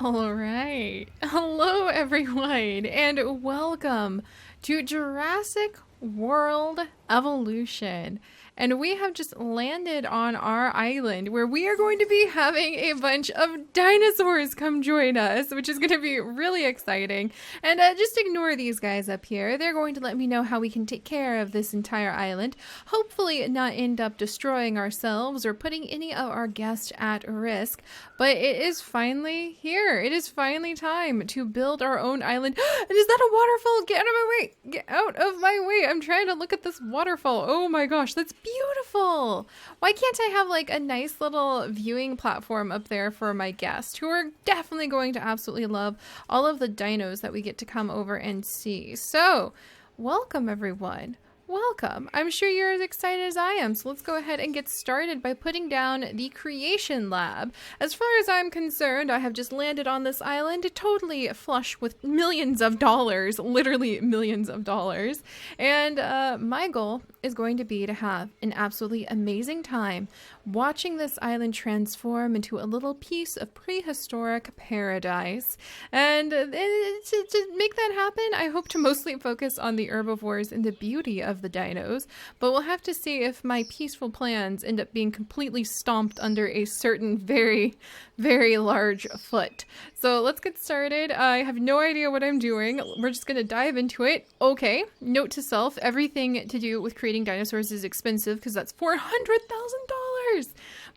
All right. Hello, everyone, and welcome to Jurassic World Evolution. And we have just landed on our island where we are going to be having a bunch of dinosaurs come join us, which is going to be really exciting. And just ignore these guys up here. They're going to let me know how we can take care of this entire island. Hopefully, not end up destroying ourselves or putting any of our guests at risk. But it is finally here. It is finally time to build our own island. And is that a waterfall? Get out of my way. Get out of my way. I'm trying to look at this waterfall. Oh my gosh, that's beautiful. Why can't I have like a nice little viewing platform up there for my guests who are definitely going to absolutely love all of the dinos that we get to come over and see. So, welcome everyone. Welcome. I'm sure you're as excited as I am, so let's go ahead and get started by putting down the creation lab. As far as I'm concerned, I have just landed on this island totally flush with millions of dollars, literally millions of dollars, and my goal is going to be to have an absolutely amazing time watching this island transform into a little piece of prehistoric paradise. And to make that happen, I hope to mostly focus on the herbivores and the beauty of the dinos, but we'll have to see if my peaceful plans end up being completely stomped under a certain very, very large foot. So let's get started. I have no idea what I'm doing. We're just going to dive into it. Okay, note to self, everything to do with creating dinosaurs is expensive because that's $400,000.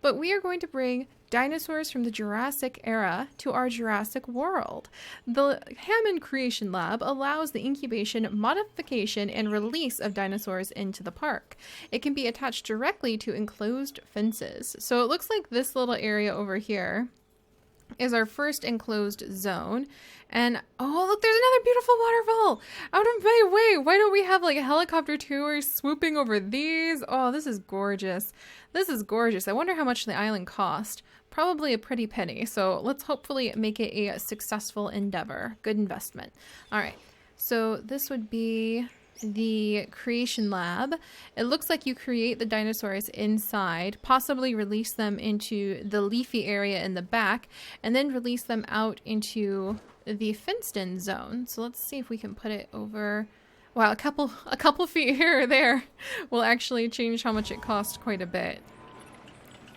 But we are going to bring dinosaurs from the Jurassic era to our Jurassic world. The Hammond Creation Lab allows the incubation, modification, and release of dinosaurs into the park. It can be attached directly to enclosed fences. So it looks like this little area over here is our first enclosed zone. And oh, look, there's another beautiful waterfall out of my way. Why don't we have like a helicopter tour swooping over these? Oh, this is gorgeous. This is gorgeous. I wonder how much the island cost. Probably a pretty penny. So let's hopefully make it a successful endeavor. Good investment. All right. So this would be the creation lab. It looks like you create the dinosaurs inside, possibly release them into the leafy area in the back, and then release them out into the fenced-in zone. So let's see if we can put it over. Wow, a couple feet here or there will actually change how much it costs quite a bit.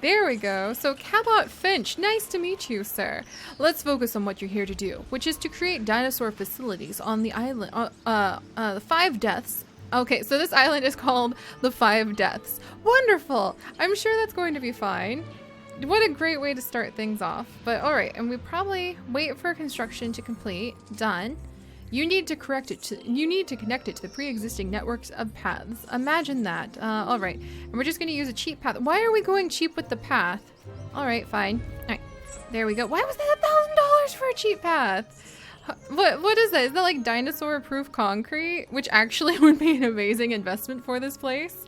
There we go. So Cabot Finch, nice to meet you, sir. Let's focus on what you're here to do, which is to create dinosaur facilities on the island. The Five Deaths. Okay, so this island is called the Five Deaths. Wonderful. I'm sure that's going to be fine. What a great way to start things off. But all right, and we probably wait for construction to complete. Done. You need to connect it to the pre-existing networks of paths. Imagine that. All right, and we're just going to use a cheap path. Why are we going cheap with the path? All right, fine. All right, there we go. Why was that $1,000 for a cheap path? What is that? Is that like dinosaur-proof concrete, which actually would be an amazing investment for this place?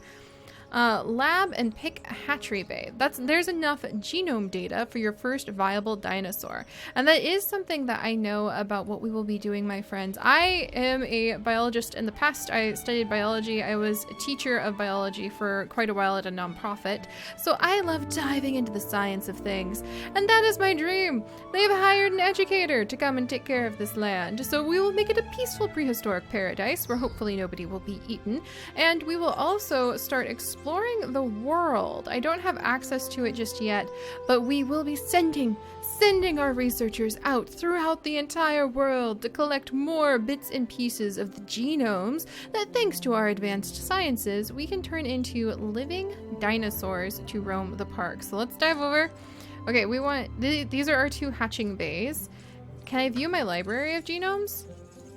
Lab and pick hatchery bay. There's enough genome data for your first viable dinosaur. And that is something that I know about what we will be doing, my friends. I am a biologist. In the past, I studied biology. I was a teacher of biology for quite a while at a nonprofit. So I love diving into the science of things. And that is my dream. They've hired an educator to come and take care of this land. So we will make it a peaceful prehistoric paradise where hopefully nobody will be eaten. And we will also start exploring the world. I don't have access to it just yet, but we will be sending our researchers out throughout the entire world to collect more bits and pieces of the genomes that, thanks to our advanced sciences, we can turn into living dinosaurs to roam the park. So let's dive over. Okay, we want these are our two hatching bays. Can I view my library of genomes?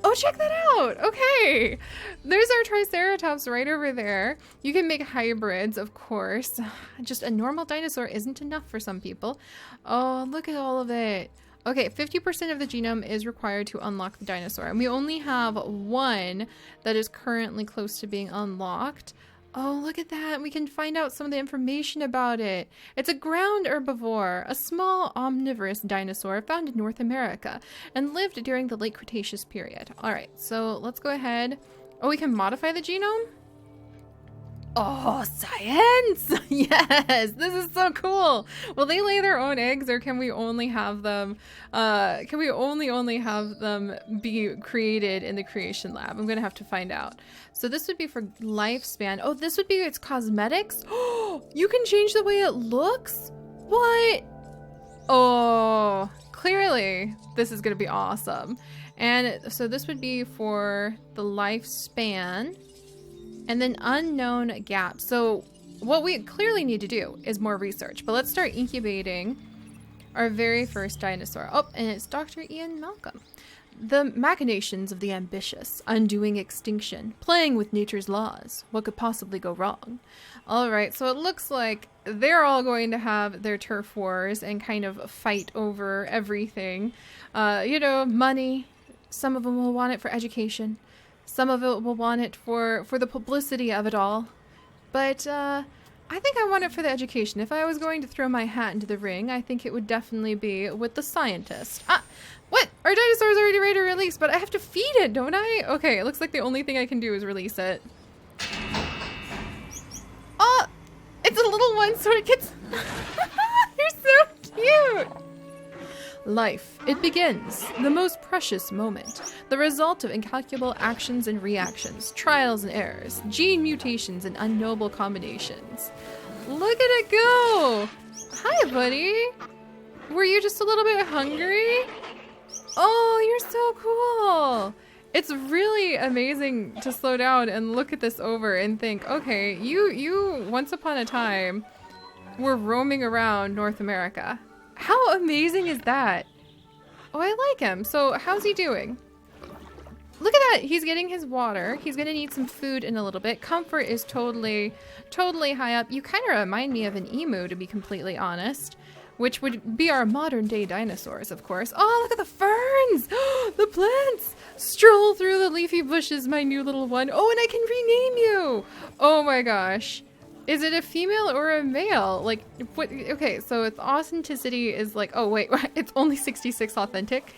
Oh, check that out. Okay. There's our Triceratops right over there. You can make hybrids, of course. Just a normal dinosaur isn't enough for some people. Oh, look at all of it. Okay, 50% of the genome is required to unlock the dinosaur. And we only have one that is currently close to being unlocked. Oh, look at that. We can find out some of the information about it. It's a ground herbivore, a small omnivorous dinosaur found in North America and lived during the late Cretaceous period. All right, so let's go ahead. Oh, we can modify the genome? Oh, science! Yes, this is so cool. Will they lay their own eggs, or can we only have them? Can we only have them be created in the creation lab? I'm gonna have to find out. So this would be for lifespan. Oh, this would be its cosmetics. Oh, you can change the way it looks. What? Oh, clearly this is gonna be awesome. And so this would be for the lifespan. And then unknown gaps. So what we clearly need to do is more research. But let's start incubating our very first dinosaur. Oh, and it's Dr. Ian Malcolm. The machinations of the ambitious, undoing extinction, playing with nature's laws. What could possibly go wrong? All right, so it looks like they're all going to have their turf wars and kind of fight over everything. You know, money. Some of them will want it for education. Some of it will want it for the publicity of it all. But I think I want it for the education. If I was going to throw my hat into the ring, I think it would definitely be with the scientist. What? Our dinosaur's already ready to release, but I have to feed it, don't I? Okay, it looks like the only thing I can do is release it. Oh, it's a little one, so it gets... You're so cute! Life. It begins. The most precious moment. The result of incalculable actions and reactions, trials and errors, gene mutations and unknowable combinations. Look at it go! Hi, buddy! Were you just a little bit hungry? Oh, you're so cool! It's really amazing to slow down and look at this over and think, okay, you once upon a time were roaming around North America. How amazing is that? Oh, I like him. So how's he doing? Look at that. He's getting his water. He's going to need some food in a little bit. Comfort is totally high up. You kind of remind me of an emu, to be completely honest, which would be our modern day dinosaurs, of course. Oh, look at the ferns. The plants. Stroll through the leafy bushes, my new little one. Oh, and I can rename you. Oh my gosh. Is it a female or a male? Like, what? Okay, so its authenticity is like, oh wait, it's only 66 authentic.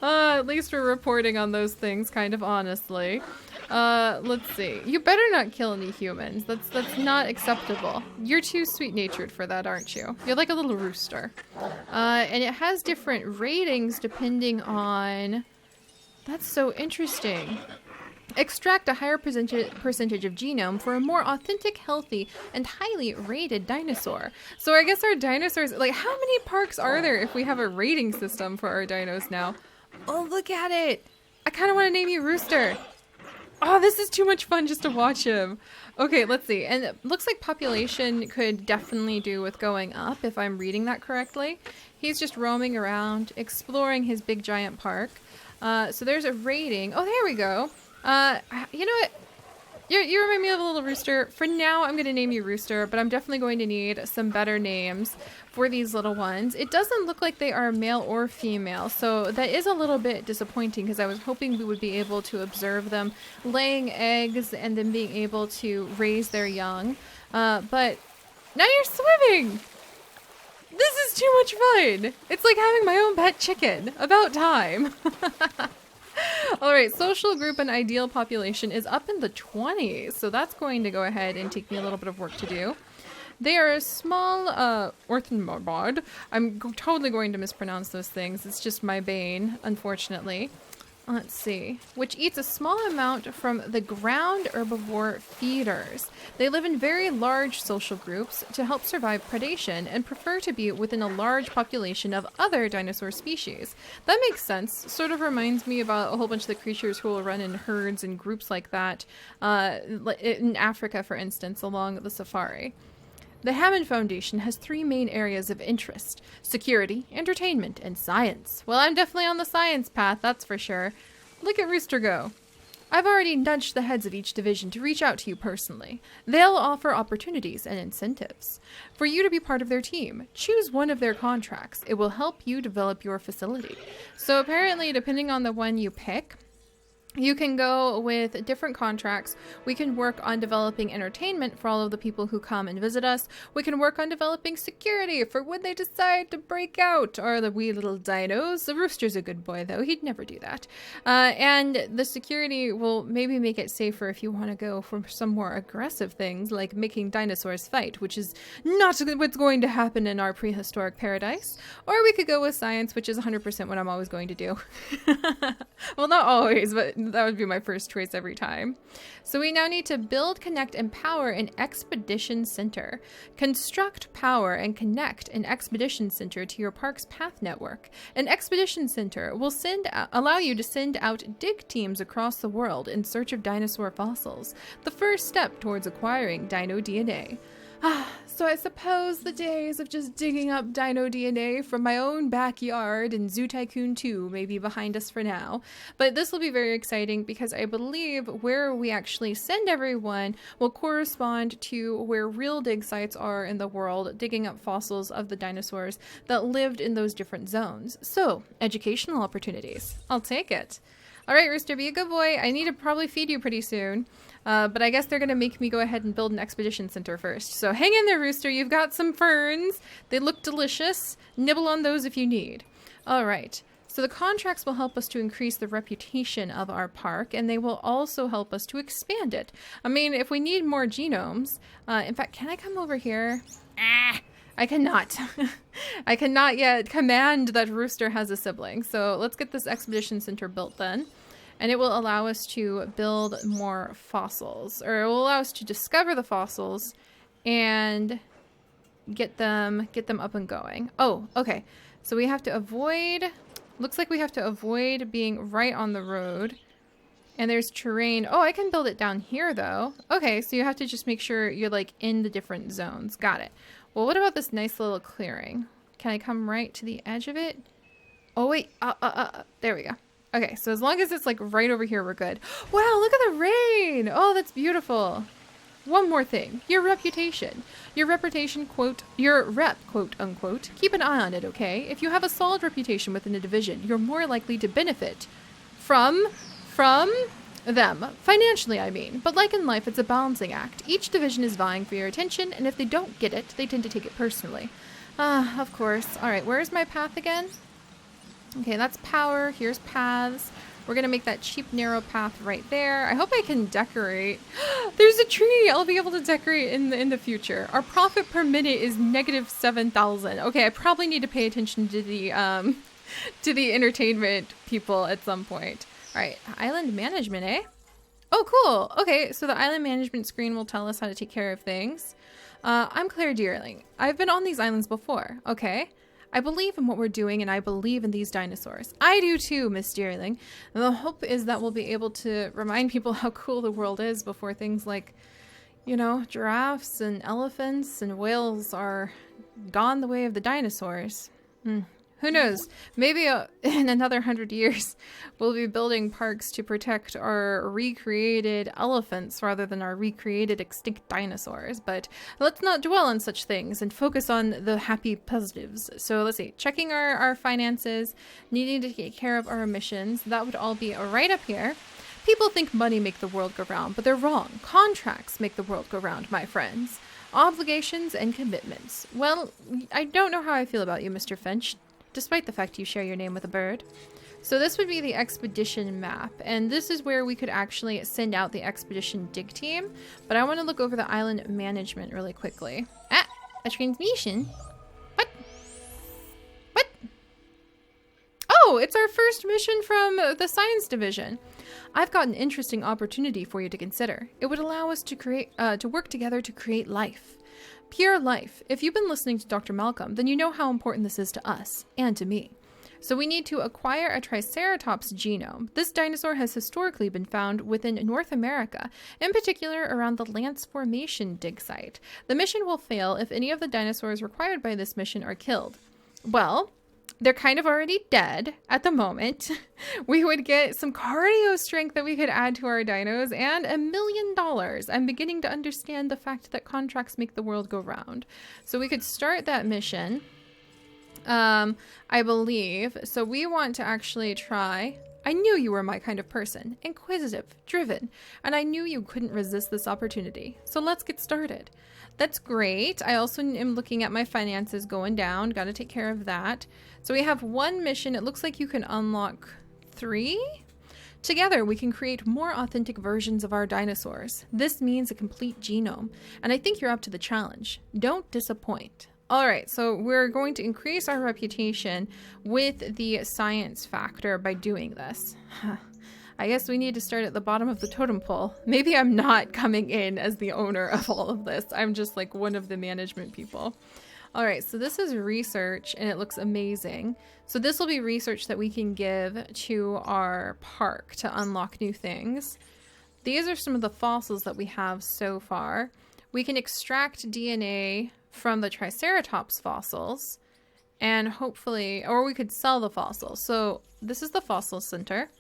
At least we're reporting on those things kind of honestly. Let's see. You better not kill any humans. That's not acceptable. You're too sweet-natured for that, aren't you? You're like a little rooster. And it has different ratings depending on... That's so interesting. Extract a higher percentage of genome for a more authentic, healthy, and highly rated dinosaur. So I guess our dinosaurs, like, how many parks are there if we have a rating system for our dinos now? Oh, look at it. I kind of want to name you Rooster. Oh, this is too much fun just to watch him. Okay, let's see. And it looks like population could definitely do with going up, if I'm reading that correctly. He's just roaming around, exploring his big giant park. So there's a rating. Oh, there we go. You know what? You remind me of a little rooster. For now, I'm going to name you Rooster, but I'm definitely going to need some better names for these little ones. It doesn't look like they are male or female, so that is a little bit disappointing because I was hoping we would be able to observe them laying eggs and then being able to raise their young. But now you're swimming! This is too much fun! It's like having my own pet chicken. About time. Alright, social group and ideal population is up in the 20s, so that's going to go ahead and take me a little bit of work to do. They are a small orthomod. I'm totally going to mispronounce those things. It's just my bane, unfortunately. Let's see. Which eats a small amount from the ground herbivore feeders. They live in very large social groups to help survive predation and prefer to be within a large population of other dinosaur species. That makes sense. Sort of reminds me about a whole bunch of the creatures who will run in herds and groups like that in Africa, for instance, along the safari. The Hammond Foundation has 3 main areas of interest: security, entertainment, and science. Well, I'm definitely on the science path, that's for sure. Look at Rooster go. I've already nudged the heads of each division to reach out to you personally. They'll offer opportunities and incentives for you to be part of their team. Choose one of their contracts. It will help you develop your facility. So apparently, depending on the one you pick, You can go with different contracts. We can work on developing entertainment for all of the people who come and visit us. We can work on developing security for when they decide to break out, or the wee little dinos. The rooster's a good boy, though. He'd never do that. And the security will maybe make it safer if you want to go for some more aggressive things, like making dinosaurs fight, which is not what's going to happen in our prehistoric paradise. Or we could go with science, which is 100% what I'm always going to do. Well, not always, but that would be my first choice every time. So we now need to build, connect, and power an expedition center. Construct, power, and connect an expedition center to your park's path network. An expedition center will allow you to send out dig teams across the world in search of dinosaur fossils, the first step towards acquiring dino DNA. So I suppose the days of just digging up dino DNA from my own backyard in Zoo Tycoon 2 may be behind us for now. But this will be very exciting because I believe where we actually send everyone will correspond to where real dig sites are in the world, digging up fossils of the dinosaurs that lived in those different zones. So, educational opportunities. I'll take it. All right, Rooster, be a good boy. I need to probably feed you pretty soon. But I guess they're going to make me go ahead and build an expedition center first. So hang in there, Rooster. You've got some ferns. They look delicious. Nibble on those if you need. All right. So the contracts will help us to increase the reputation of our park, and they will also help us to expand it. I mean, if we need more genomes... in fact, can I come over here? I cannot. I cannot yet command that Rooster has a sibling. So let's get this expedition center built then. And it will allow us to build more fossils, or it will allow us to discover the fossils and get them up and going. Oh, okay. So we have to avoid, looks like we have to avoid being right on the road. And there's terrain. Oh, I can build it down here though. Okay, so you have to just make sure you're like in the different zones. Got it. Well, what about this nice little clearing? Can I come right to the edge of it? Oh wait, there we go. Okay, so as long as it's like right over here, we're good. Wow, look at the rain. Oh, that's beautiful. One more thing, your reputation. Your reputation, your rep, quote unquote. Keep an eye on it, okay? If you have a solid reputation within a division, you're more likely to benefit from them. Financially, I mean. But like in life, it's a balancing act. Each division is vying for your attention, and if they don't get it, they tend to take it personally. Of course. All right, where's my path again? Okay, that's power. Here's paths. We're going to make that cheap, narrow path right there. I hope I can decorate. There's a tree. I'll be able to decorate in the future. Our profit per minute is negative 7,000. Okay, I probably need to pay attention to the entertainment people at some point. All right, island management, eh? Oh, cool. Okay, so the island management screen will tell us how to take care of things. I'm Claire Dearling. I've been on these islands before, okay? I believe in what we're doing, and I believe in these dinosaurs. I do too, Miss Dearling. And the hope is that we'll be able to remind people how cool the world is before things like, you know, giraffes and elephants and whales are gone the way of the dinosaurs. Who knows? Maybe in another 100 years, we'll be building parks to protect our recreated elephants rather than our recreated extinct dinosaurs. But let's not dwell on such things and focus on the happy positives. So let's see, checking our finances, needing to take care of our emissions. That would all be right up here. People think money make the world go round, but they're wrong. Contracts make the world go round, my friends. Obligations and commitments. Well, I don't know how I feel about you, Mr. Finch, despite the fact you share your name with a bird. So this would be the expedition map, and this is where we could actually send out the expedition dig team, but I want to look over the island management really quickly. A transmission? What? Oh, it's our first mission from the science division. I've got an interesting opportunity for you to consider. It would allow us to work together to create life. Pure life. If you've been listening to Dr. Malcolm, then you know how important this is to us, and to me. So we need to acquire a Triceratops genome. This dinosaur has historically been found within North America, in particular around the Lance Formation dig site. The mission will fail if any of the dinosaurs required by this mission are killed. Well, they're kind of already dead at the moment. We would get some cardio strength that we could add to our dinos and $1 million. I'm beginning to understand the fact that contracts make the world go round. So we could start that mission, I believe. So we want to actually try. I knew you were my kind of person, inquisitive, driven, and I knew you couldn't resist this opportunity. So let's get started. That's great. I also am looking at my finances going down. Got to take care of that. So we have one mission. It looks like you can unlock 3. Together, we can create more authentic versions of our dinosaurs. This means a complete genome, and I think you're up to the challenge. Don't disappoint. All right, so we're going to increase our reputation with the science factor by doing this. I guess we need to start at the bottom of the totem pole. Maybe I'm not coming in as the owner of all of this. I'm just like one of the management people. All right, so this is research and it looks amazing. So this will be research that we can give to our park to unlock new things. These are some of the fossils that we have so far. We can extract DNA from the Triceratops fossils and hopefully, or we could sell the fossils. So this is the fossil center.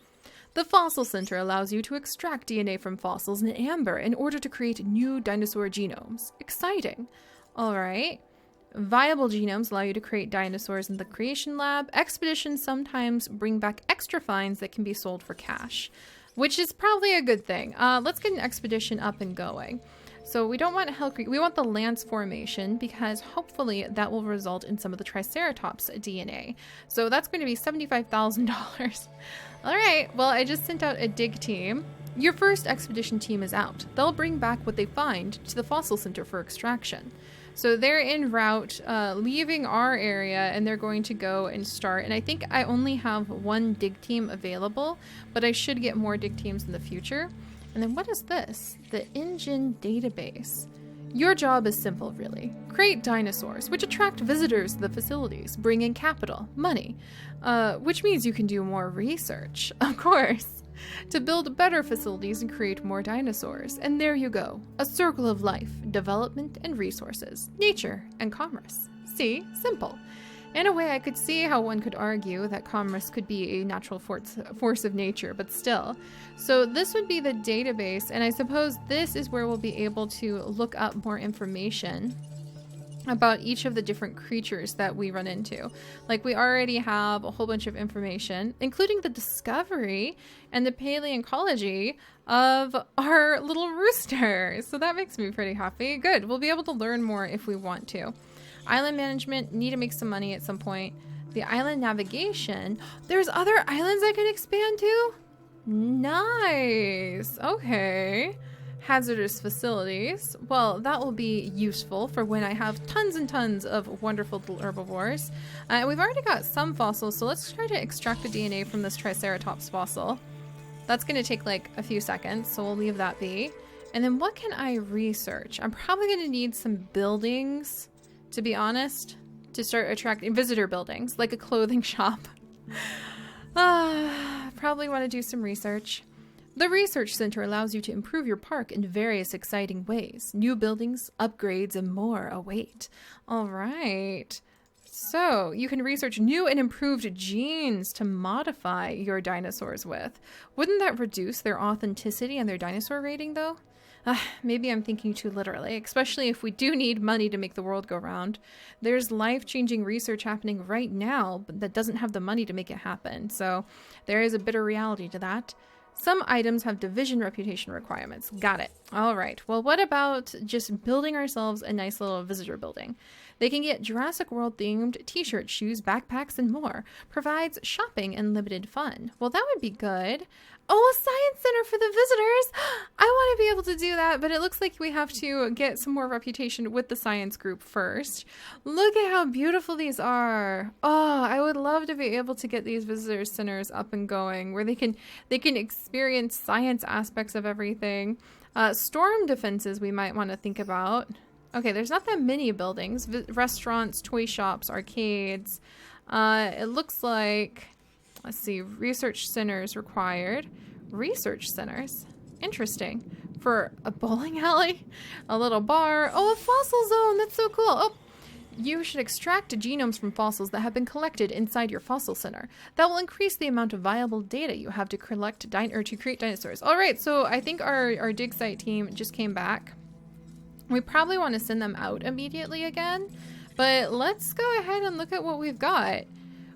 The fossil center allows you to extract DNA from fossils in amber in order to create new dinosaur genomes. Exciting. All right. Viable genomes allow you to create dinosaurs in the creation lab. Expeditions sometimes bring back extra finds that can be sold for cash, which is probably a good thing. Let's get an expedition up and going. So we don't want Hell Creek, we want the Lance Formation because hopefully that will result in some of the Triceratops DNA. So that's going to be $75,000. All right, well, I just sent out a dig team. Your first expedition team is out. They'll bring back what they find to the fossil center for extraction. So they're en route, leaving our area, and they're going to go and start. And I think I only have one dig team available, but I should get more dig teams in the future. And then what is this? The engine database. Your job is simple, really. Create dinosaurs, which attract visitors to the facilities, bring in capital, money, which means you can do more research, of course, to build better facilities and create more dinosaurs. And there you go. A circle of life, development and resources, nature and commerce. See? Simple. In a way, I could see how one could argue that commerce could be a natural force of nature, but still. So this would be the database, and I suppose this is where we'll be able to look up more information about each of the different creatures that we run into. Like, we already have a whole bunch of information, including the discovery and the paleontology of our little rooster. So that makes me pretty happy. Good. We'll be able to learn more if we want to. Island management, need to make some money at some point. The island navigation, there's other islands I can expand to? Nice. Okay. Hazardous facilities. Well, that will be useful for when I have tons and tons of wonderful little herbivores. We've already got some fossils, so let's try to extract the DNA from this Triceratops fossil. That's going to take like a few seconds, so we'll leave that be. And then what can I research? I'm probably going to need some buildings, to be honest, to start attracting visitor buildings, like a clothing shop. Probably want to do some research. The Research Center allows you to improve your park in various exciting ways. New buildings, upgrades, and more await. All right. So you can research new and improved genes to modify your dinosaurs with. Wouldn't that reduce their authenticity and their dinosaur rating, though? Maybe I'm thinking too literally, especially if we do need money to make the world go round. There's life-changing research happening right now, but that doesn't have the money to make it happen. So there is a bitter reality to that. Some items have division reputation requirements. Got it. All right. Well, what about just building ourselves a nice little visitor building? They can get Jurassic World themed t-shirts, shoes, backpacks, and more. Provides shopping and limited fun. Well, that would be good. Oh, a science center for the visitors. I want to be able to do that, but it looks like we have to get some more reputation with the science group first. Look at how beautiful these are. Oh, I would love to be able to get these visitor centers up and going where they can experience science aspects of everything. Storm defenses we might want to think about. Okay, there's not that many buildings. Restaurants, toy shops, arcades. It looks like, let's see, research centers required. Research centers? Interesting. For a bowling alley, a little bar. Oh, a fossil zone. That's so cool. Oh, you should extract genomes from fossils that have been collected inside your fossil center. That will increase the amount of viable data you have to collect to create dinosaurs. All right, so I think our dig site team just came back. We probably want to send them out immediately again, but let's go ahead and look at what we've got.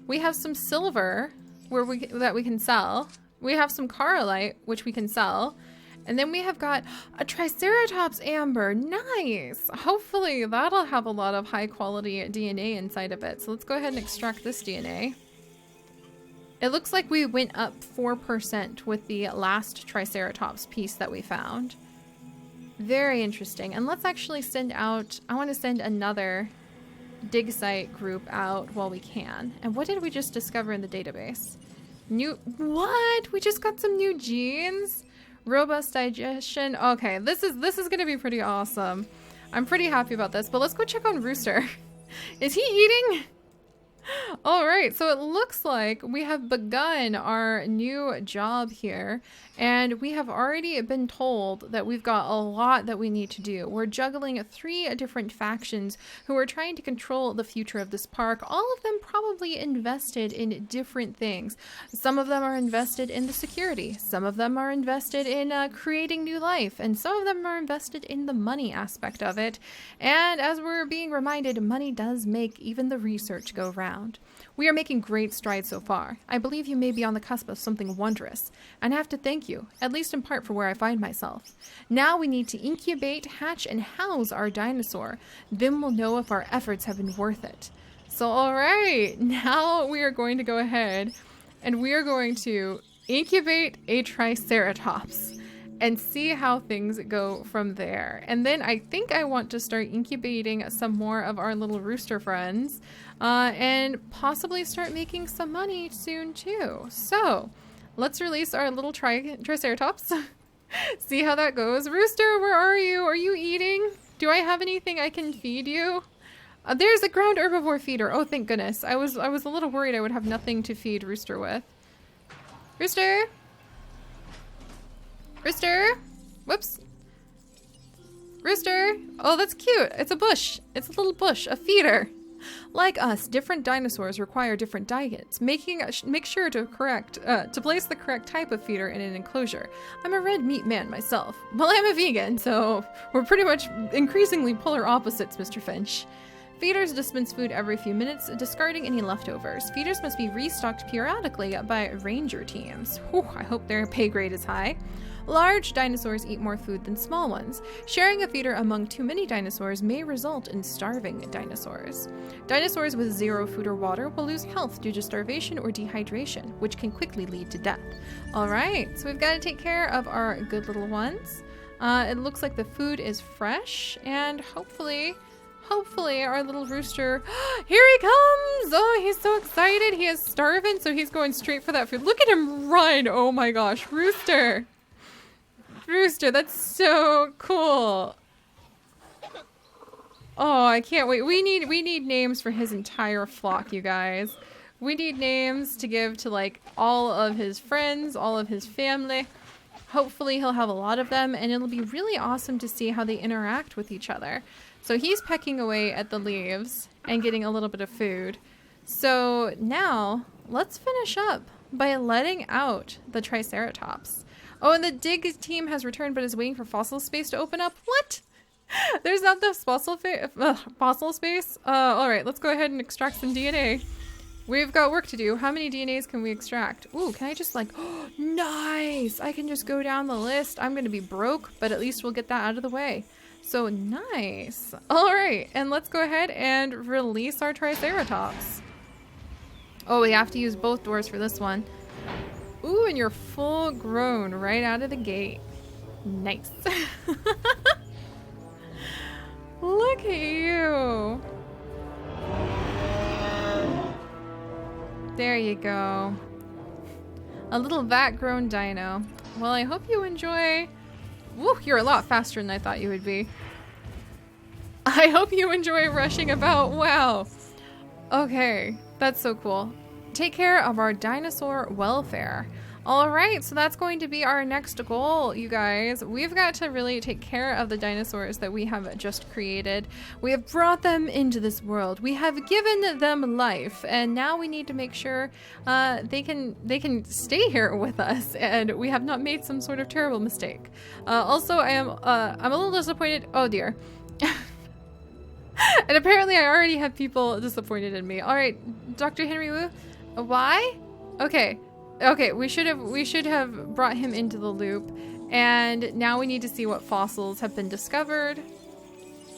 We have some silver that we can sell. We have some Carolite, which we can sell. And then we have got a Triceratops amber. Nice. Hopefully that'll have a lot of high quality DNA inside of it. So let's go ahead and extract this DNA. It looks like we went up 4% with the last Triceratops piece that we found. Very interesting. And let's actually send out, I want to send another dig site group out while we can. And what did we just discover in the database? What? We just got some new genes? Robust digestion. Okay, this is going to be pretty awesome. I'm pretty happy about this, but let's go check on Rooster. Is he eating? All right, so it looks like we have begun our new job here, and we have already been told that we've got a lot that we need to do. We're juggling 3 different factions who are trying to control the future of this park, all of them probably invested in different things. Some of them are invested in the security, some of them are invested in creating new life, and some of them are invested in the money aspect of it. And as we're being reminded, money does make even the research go round. We are making great strides so far. I believe you may be on the cusp of something wondrous, and I have to thank you, at least in part for where I find myself. Now we need to incubate, hatch, and house our dinosaur. Then we'll know if our efforts have been worth it. So alright, now we are going to go ahead and we are going to incubate a Triceratops and see how things go from there. And then I think I want to start incubating some more of our little rooster friends and possibly start making some money soon too. So let's release our little Triceratops. See how that goes. Rooster, where are you? Are you eating? Do I have anything I can feed you? There's a ground herbivore feeder. Oh, thank goodness. I was a little worried I would have nothing to feed Rooster with. Rooster? Rooster? Whoops. Rooster? Oh, that's cute. It's a bush. It's a little bush, a feeder. Like us, different dinosaurs require different diets. Make sure to place the correct type of feeder in an enclosure. I'm a red meat man myself. Well, I'm a vegan, so we're pretty much increasingly polar opposites, Mr. Finch. Feeders dispense food every few minutes, discarding any leftovers. Feeders must be restocked periodically by ranger teams. Whew, I hope their pay grade is high. Large dinosaurs eat more food than small ones. Sharing a feeder among too many dinosaurs may result in starving dinosaurs. Dinosaurs with zero food or water will lose health due to starvation or dehydration, which can quickly lead to death. Alright, so we've got to take care of our good little ones. It looks like the food is fresh, and hopefully our little rooster, here he comes! Oh, he's so excited. He is starving, so he's going straight for that food. Look at him run! Oh my gosh, Rooster! Rooster, that's so cool. Oh, I can't wait. We need names for his entire flock, you guys. We need names to give to like all of his friends, all of his family. Hopefully he'll have a lot of them, and it'll be really awesome to see how they interact with each other. So he's pecking away at the leaves and getting a little bit of food. So now let's finish up by letting out the Triceratops. Oh, and the dig team has returned but is waiting for fossil space to open up. What? There's not enough fossil space? Alright, let's go ahead and extract some DNA. We've got work to do. How many DNAs can we extract? Ooh, can I just like, oh, nice! I can just go down the list. I'm gonna be broke, but at least we'll get that out of the way. So nice. Alright, and let's go ahead and release our Triceratops. Oh, we have to use both doors for this one. Ooh, and you're full grown right out of the gate. Nice. Look at you. There you go. A little vat-grown dino. Well, I hope you enjoy... Woo, you're a lot faster than I thought you would be. I hope you enjoy rushing about. Wow. Okay, that's so cool. Take care of our dinosaur welfare. Alright, so that's going to be our next goal, you guys. We've got to really take care of the dinosaurs that we have just created. We have brought them into this world. We have given them life, and now we need to make sure they can stay here with us, and we have not made some sort of terrible mistake. Also, I'm a little disappointed. Oh dear. And apparently I already have people disappointed in me. Alright, Dr. Henry Wu. Why? Okay. Okay, we should have brought him into the loop, and now we need to see what fossils have been discovered.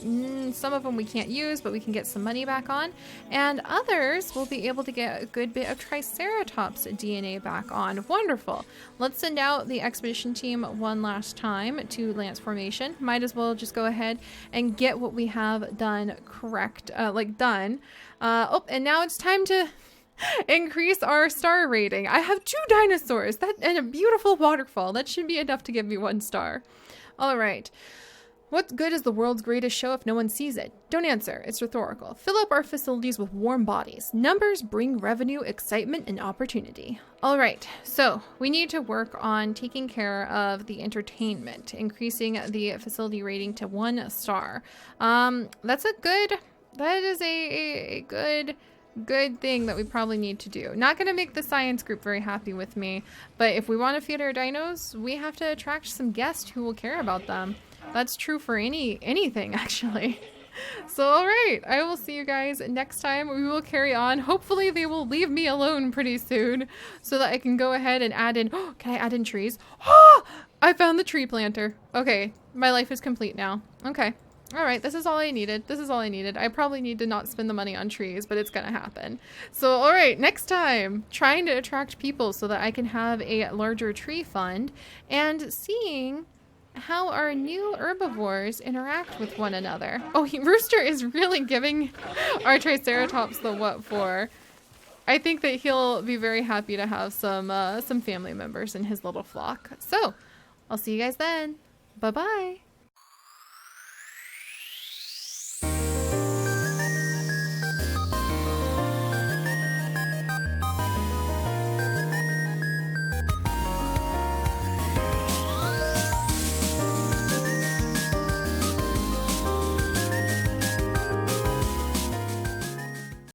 Some of them we can't use, but we can get some money back on, and others we'll be able to get a good bit of Triceratops DNA back on. Wonderful. Let's send out the expedition team one last time to Lance Formation. Might as well just go ahead and get what we have done done. Oh, and now it's time to increase our star rating. I have 2 dinosaurs and a beautiful waterfall. That should be enough to give me 1 star. All right. What good is the world's greatest show if no one sees it? Don't answer. It's rhetorical. Fill up our facilities with warm bodies. Numbers bring revenue, excitement, and opportunity. All right. So we need to work on taking care of the entertainment, increasing the facility rating to 1 star. That is a good thing that we probably need to do. Not going to make the science group very happy with me, but if we want to feed our dinos, we have to attract some guests who will care about them. That's true for anything, actually. So, all right, I will see you guys next time. We will carry on. Hopefully they will leave me alone pretty soon so that I can go ahead and add in, can I add in trees? Oh, I found the tree planter. Okay, my life is complete now. Okay. All right, this is all I needed. I probably need to not spend the money on trees, but it's gonna happen. So, all right, next time, trying to attract people so that I can have a larger tree fund, and seeing how our new herbivores interact with one another. Oh, Rooster is really giving our Triceratops the what for. I think that he'll be very happy to have some family members in his little flock. So, I'll see you guys then. Bye-bye.